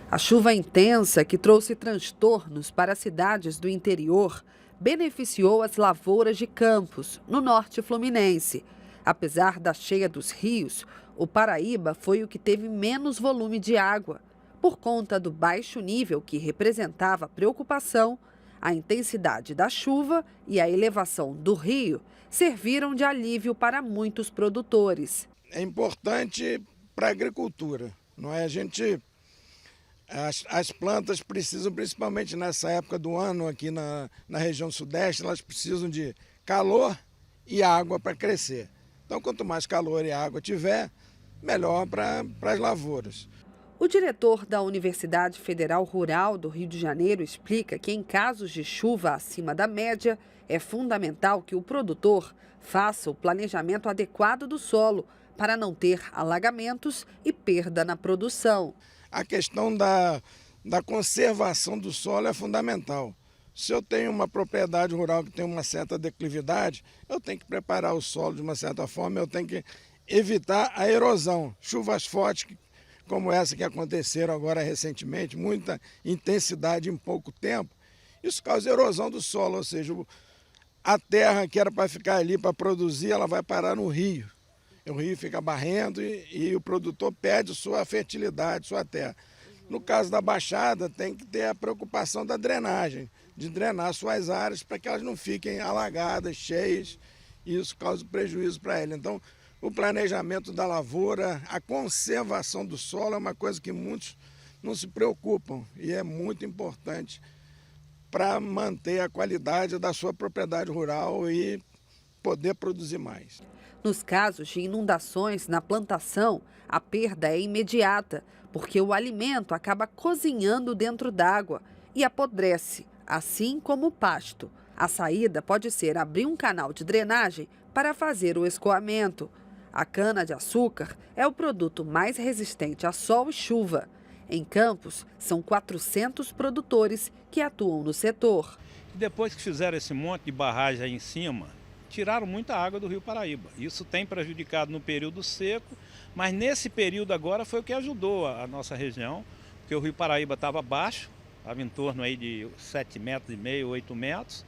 A chuva intensa que trouxe transtornos para as cidades do interior beneficiou as lavouras de Campos, no norte fluminense. Apesar da cheia dos rios, o Paraíba foi o que teve menos volume de água. Por conta do baixo nível que representava preocupação, a intensidade da chuva e a elevação do rio serviram de alívio para muitos produtores. É importante para a agricultura, não é? As plantas precisam, principalmente nessa época do ano aqui na região sudeste, elas precisam de calor e água para crescer. Então, quanto mais calor e água tiver, melhor para as lavouras. O diretor da Universidade Federal Rural do Rio de Janeiro explica que, em casos de chuva acima da média, é fundamental que o produtor faça o planejamento adequado do solo para não ter alagamentos e perda na produção. A questão da conservação do solo é fundamental. Se eu tenho uma propriedade rural que tem uma certa declividade, eu tenho que preparar o solo de uma certa forma, eu tenho que evitar a erosão. Chuvas fortes como essa que aconteceram agora recentemente, muita intensidade em pouco tempo, isso causa erosão do solo, ou seja, a terra que era para ficar ali para produzir, ela vai parar no rio. O rio fica barrendo e o produtor perde sua fertilidade, sua terra. No caso da Baixada, tem que ter a preocupação da drenagem, de drenar suas áreas para que elas não fiquem alagadas, cheias, e isso causa prejuízo para ele. Então, o planejamento da lavoura, a conservação do solo é uma coisa que muitos não se preocupam e é muito importante para manter a qualidade da sua propriedade rural e poder produzir mais. Nos casos de inundações na plantação, a perda é imediata, porque o alimento acaba cozinhando dentro d'água e apodrece, assim como o pasto. A saída pode ser abrir um canal de drenagem para fazer o escoamento. A cana-de-açúcar é o produto mais resistente a sol e chuva. Em Campos, são 400 produtores que atuam no setor. Depois que fizeram esse monte de barragem aí em cima, tiraram muita água do Rio Paraíba. Isso tem prejudicado no período seco, mas nesse período agora foi o que ajudou a nossa região, porque o Rio Paraíba estava baixo, estava em torno aí de 7,5 metros, 8 metros.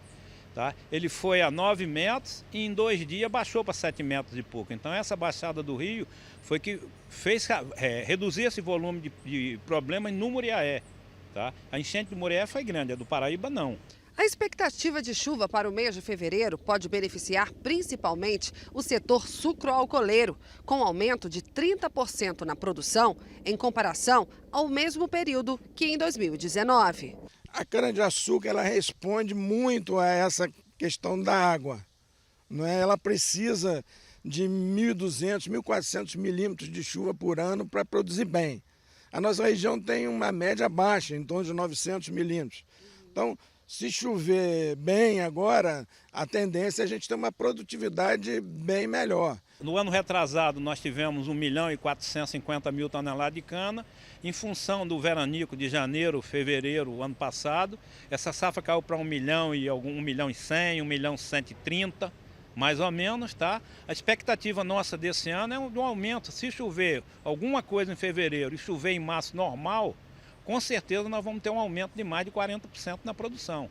Tá? Ele foi a 9 metros e em 2 dias baixou para 7 metros e pouco. Então essa baixada do rio foi que fez reduzir esse volume de problema no Muriaé. Tá? A enchente do Muriaé foi grande, a do Paraíba não. A expectativa de chuva para o mês de fevereiro pode beneficiar principalmente o setor sucroalcooleiro, com aumento de 30% na produção em comparação ao mesmo período que em 2019. A cana-de-açúcar ela responde muito a essa questão da água. Não é? Ela precisa de 1.200, 1.400 milímetros de chuva por ano para produzir bem. A nossa região tem uma média baixa, em torno de 900 milímetros. Então, se chover bem agora, a tendência é a gente ter uma produtividade bem melhor. No ano retrasado, nós tivemos 1.450.000 toneladas de cana. Em função do veranico de janeiro, fevereiro, ano passado, essa safra caiu para 1 milhão e 1.100.000, 1.130.000, mais ou menos, tá? A expectativa nossa desse ano é um aumento. Se chover alguma coisa em fevereiro e chover em março normal, com certeza nós vamos ter um aumento de mais de 40% na produção.